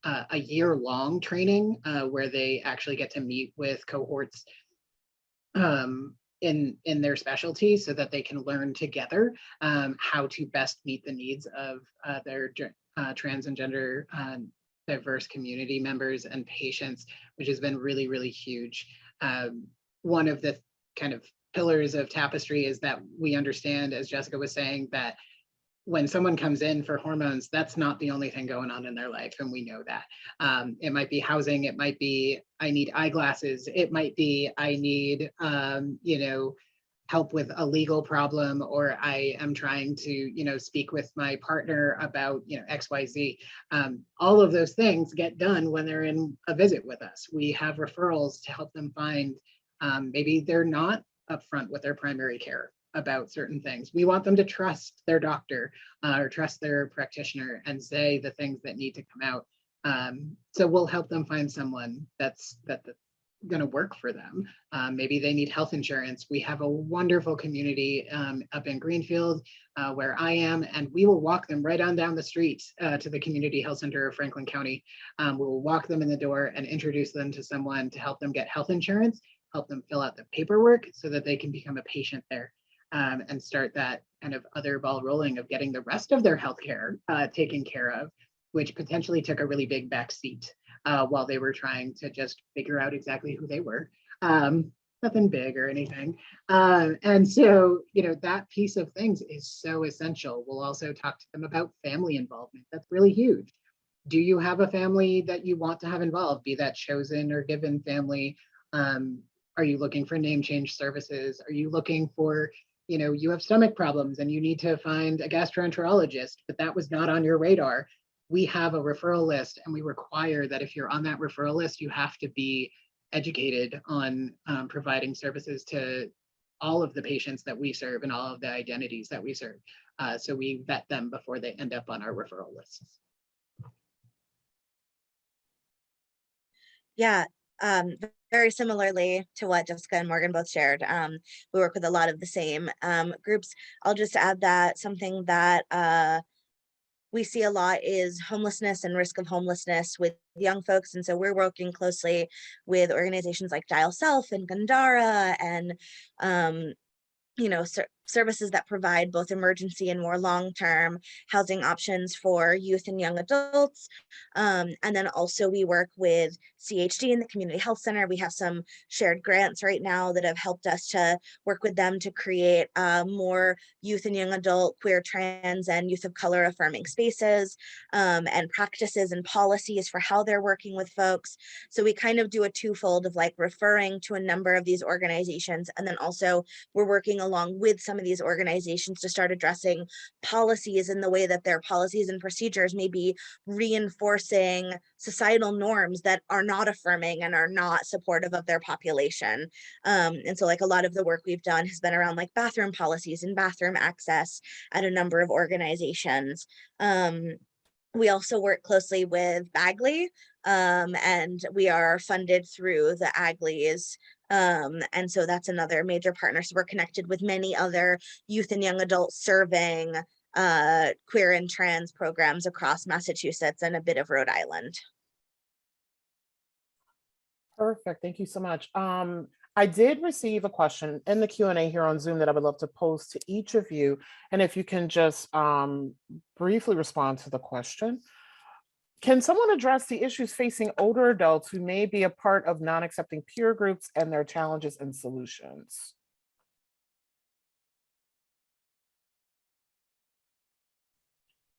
a year-long training where they actually get to meet with cohorts in their specialty so that they can learn together how to best meet the needs of their trans and gender diverse community members and patients, which has been really, really huge. One of the kind of pillars of Tapestry is that we understand, as Jessica was saying, that when someone comes in for hormones, that's not the only thing going on in their life, and we know that. It might be housing, it might be I need eyeglasses, it might be I need help with a legal problem, or I am trying to speak with my partner about XYZ. All of those things get done when they're in a visit with us. We have referrals to help them find maybe they're not upfront with their primary care about certain things. We want them to trust their doctor or trust their practitioner and say the things that need to come out. So we'll help them find someone that's going to work for them. Maybe they need health insurance. We have a wonderful community up in Greenfield where I am, and we will walk them right on down the street to the Community Health Center of Franklin County. We'll walk them in the door and introduce them to someone to help them get health insurance, help them fill out the paperwork so that they can become a patient there. And start that kind of other ball rolling of getting the rest of their healthcare taken care of, which potentially took a really big backseat while they were trying to just figure out exactly who they were. Nothing big or anything. And so, that piece of things is so essential. We'll also talk to them about family involvement. That's really huge. Do you have a family that you want to have involved, be that chosen or given family? Are you looking for name change services? Are you looking for you have stomach problems and you need to find a gastroenterologist, but that was not on your radar? We have a referral list, and we require that if you're on that referral list, you have to be educated on providing services to all of the patients that we serve and all of the identities that we serve. So we vet them before they end up on our referral lists. Yeah, very similarly to what Jessica and Morgan both shared. We work with a lot of the same groups. I'll just add that something that we see a lot is homelessness and risk of homelessness with young folks. And so we're working closely with organizations like Dial Self and Gandara and services that provide both emergency and more long-term housing options for youth and young adults. And then also we work with CHD in the Community Health Center. We have some shared grants right now that have helped us to work with them to create more youth and young adult, queer, trans, and youth of color affirming spaces and practices and policies for how they're working with folks. So we kind of do a twofold of like referring to a number of these organizations, and then also we're working along with some of these organizations to start addressing policies in the way that their policies and procedures may be reinforcing societal norms that are not affirming and are not supportive of their population. And so like a lot of the work we've done has been around like bathroom policies and bathroom access at a number of organizations. We also work closely with Bagley, and we are funded through the Agley's. And so that's another major partner. So we're connected with many other youth and young adults serving queer and trans programs across Massachusetts and a bit of Rhode Island. Perfect. Thank you so much. I did receive a question in the Q&A here on Zoom that I would love to pose to each of you. And if you can just briefly respond to the question. Can someone address the issues facing older adults who may be a part of non-accepting peer groups and their challenges and solutions?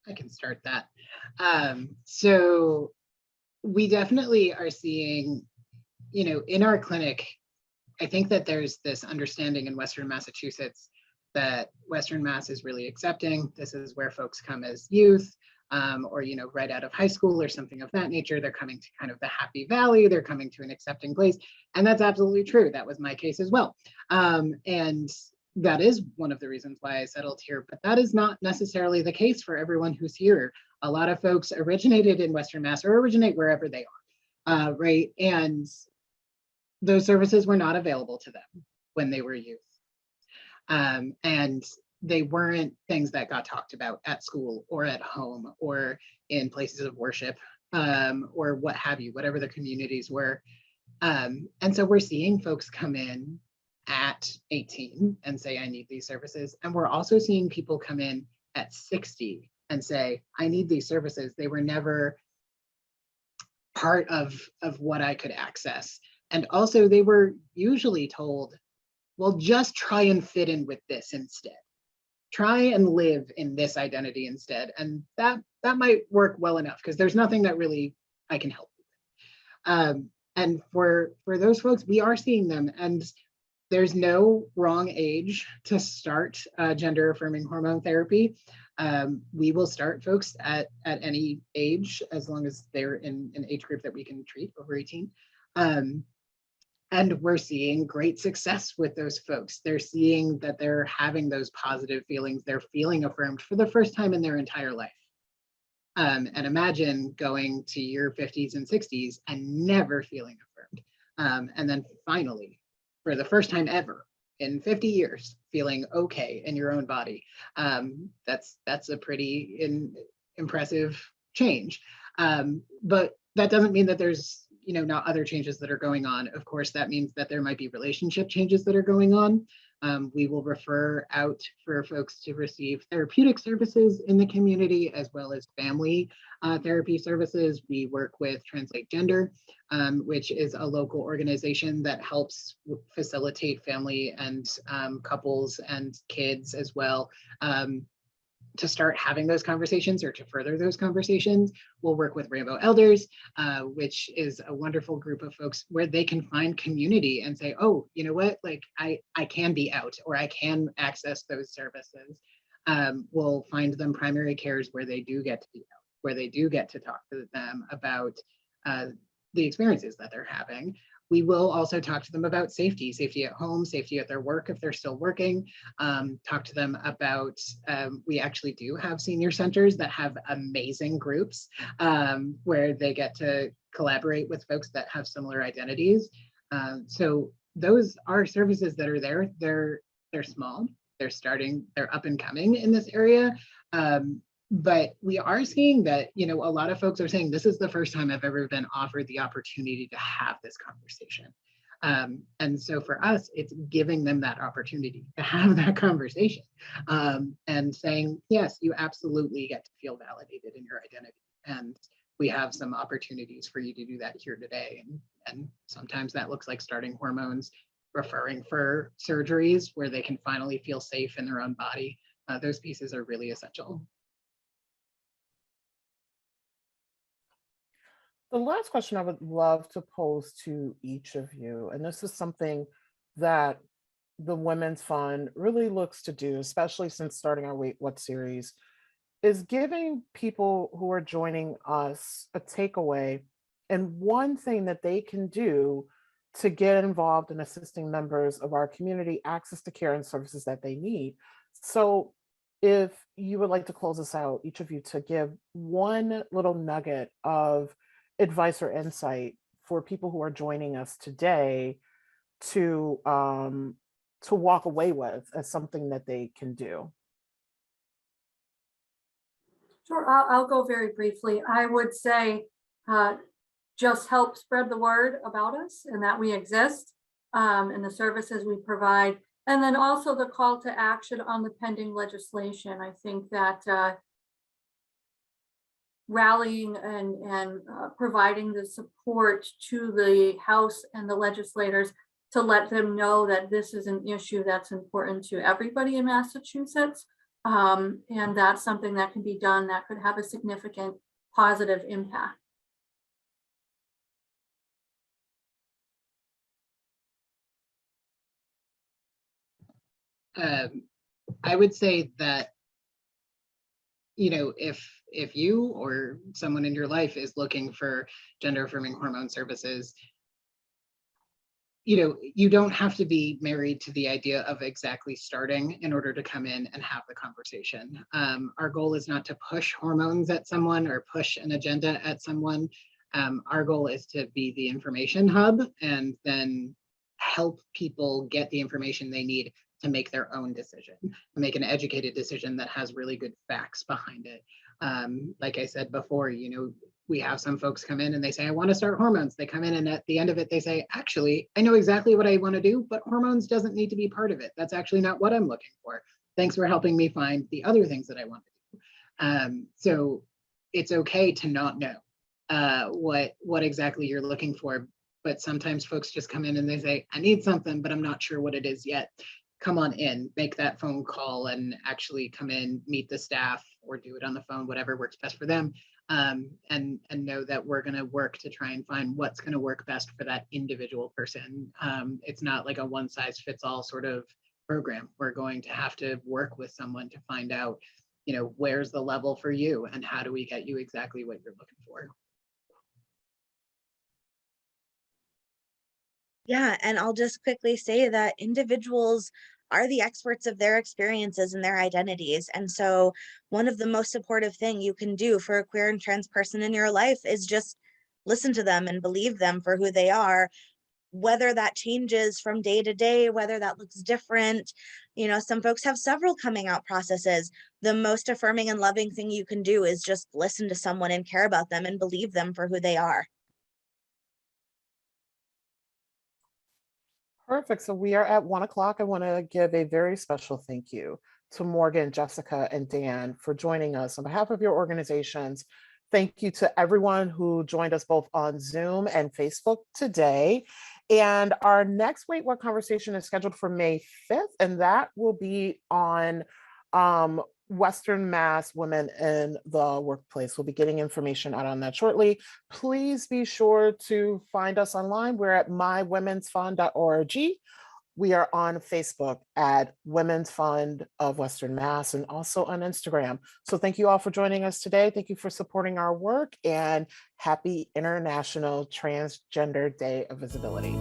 I can start that. So we definitely are seeing, in our clinic, I think that there's this understanding in Western Massachusetts that Western Mass is really accepting. This is where folks come as youth. Or right out of high school or something of that nature. They're coming to kind of the happy valley. They're coming to an accepting place. And that's absolutely true. That was my case as well. And that is one of the reasons why I settled here, but that is not necessarily the case for everyone who's here. A lot of folks originated in Western Mass or originate wherever they are, right? And those services were not available to them when they were youth. And they weren't things that got talked about at school or at home or in places of worship or what have you, whatever the communities were. And so we're seeing folks come in at 18 and say, I need these services. And we're also seeing people come in at 60 and say, I need these services. They were never part of what I could access. And also they were usually told, well, just try and fit in with this instead. Try and live in this identity instead. And that might work well enough because there's nothing that really I can help you with. And for those folks, we are seeing them, and there's no wrong age to start gender affirming hormone therapy. We will start folks at any age, as long as they're in an age group that we can treat over 18. And we're seeing great success with those folks. They're seeing that they're having those positive feelings. They're feeling affirmed for the first time in their entire life. And imagine going to your 50s and 60s and never feeling affirmed. And then finally, for the first time ever in 50 years, feeling okay in your own body. That's a pretty impressive change. But that doesn't mean that there's not other changes that are going on. Of course, that means that there might be relationship changes that are going on. We will refer out for folks to receive therapeutic services in the community, as well as family therapy services. We work with Transgender, which is a local organization that helps facilitate family and couples and kids as well. To start having those conversations or to further those conversations. We'll work with Rainbow Elders, which is a wonderful group of folks where they can find community and say, oh, you know what, like I can be out, or I can access those services. We'll find them primary cares where they do get to be out, where they do get to talk to them about the experiences that they're having. We will also talk to them about safety at home, safety at their work if they're still working. Talk to them about, we actually do have senior centers that have amazing groups where they get to collaborate with folks that have similar identities. So those are services that are there. They're small, they're up and coming in this area. But we are seeing that, a lot of folks are saying, this is the first time I've ever been offered the opportunity to have this conversation. And so for us, it's giving them that opportunity to have that conversation and saying, yes, you absolutely get to feel validated in your identity. And we have some opportunities for you to do that here today. And sometimes that looks like starting hormones, referring for surgeries where they can finally feel safe in their own body. Those pieces are really essential. The last question I would love to pose to each of you, and this is something that the Women's Fund really looks to do, especially since starting our Wait What series, is giving people who are joining us a takeaway and one thing that they can do to get involved in assisting members of our community access to care and services that they need. So if you would like to close us out, each of you, to give one little nugget of advice or insight for people who are joining us today to walk away with as something that they can do. Sure, I'll go very briefly. I would say just help spread the word about us and that we exist and the services we provide. And then also the call to action on the pending legislation. I think that rallying and providing the support to the House and the legislators to let them know that this is an issue that's important to everybody in Massachusetts. And that's something that can be done that could have a significant positive impact. I would say that, if you or someone in your life is looking for gender affirming hormone services, you don't have to be married to the idea of exactly starting in order to come in and have the conversation. Our goal is not to push hormones at someone or push an agenda at someone. Our goal is to be the information hub and then help people get the information they need to make their own decision, make an educated decision that has really good facts behind it. Like I said before, we have some folks come in and they say, I want to start hormones. They come in and at the end of it, they say, actually, I know exactly what I want to do, but hormones doesn't need to be part of it. That's actually not what I'm looking for. Thanks for helping me find the other things that I want to do. So it's okay to not know what exactly you're looking for, but sometimes folks just come in and they say, I need something, but I'm not sure what it is yet. Come on in, make that phone call and actually come in, meet the staff or do it on the phone, whatever works best for them. And know that we're going to work to try and find what's going to work best for that individual person. It's not like a one size fits all sort of program. We're going to have to work with someone to find out, where's the level for you and how do we get you exactly what you're looking for. Yeah, and I'll just quickly say that individuals are the experts of their experiences and their identities. And so one of the most supportive thing you can do for a queer and trans person in your life is just listen to them and believe them for who they are, whether that changes from day to day, whether that looks different. Some folks have several coming out processes. The most affirming and loving thing you can do is just listen to someone and care about them and believe them for who they are. Perfect. So we are at 1 o'clock. I want to give a very special thank you to Morgan, Jessica, and Dan for joining us on behalf of your organizations. Thank you to everyone who joined us both on Zoom and Facebook today. And our next Wait What conversation is scheduled for May 5th, and that will be on Western Mass women in the workplace. We'll be getting information out on that shortly. Please be sure to find us online. We're at mywomensfund.org. We are on Facebook at Women's Fund of Western Mass and also on Instagram. So thank you all for joining us today. Thank you for supporting our work, and happy International Transgender Day of Visibility.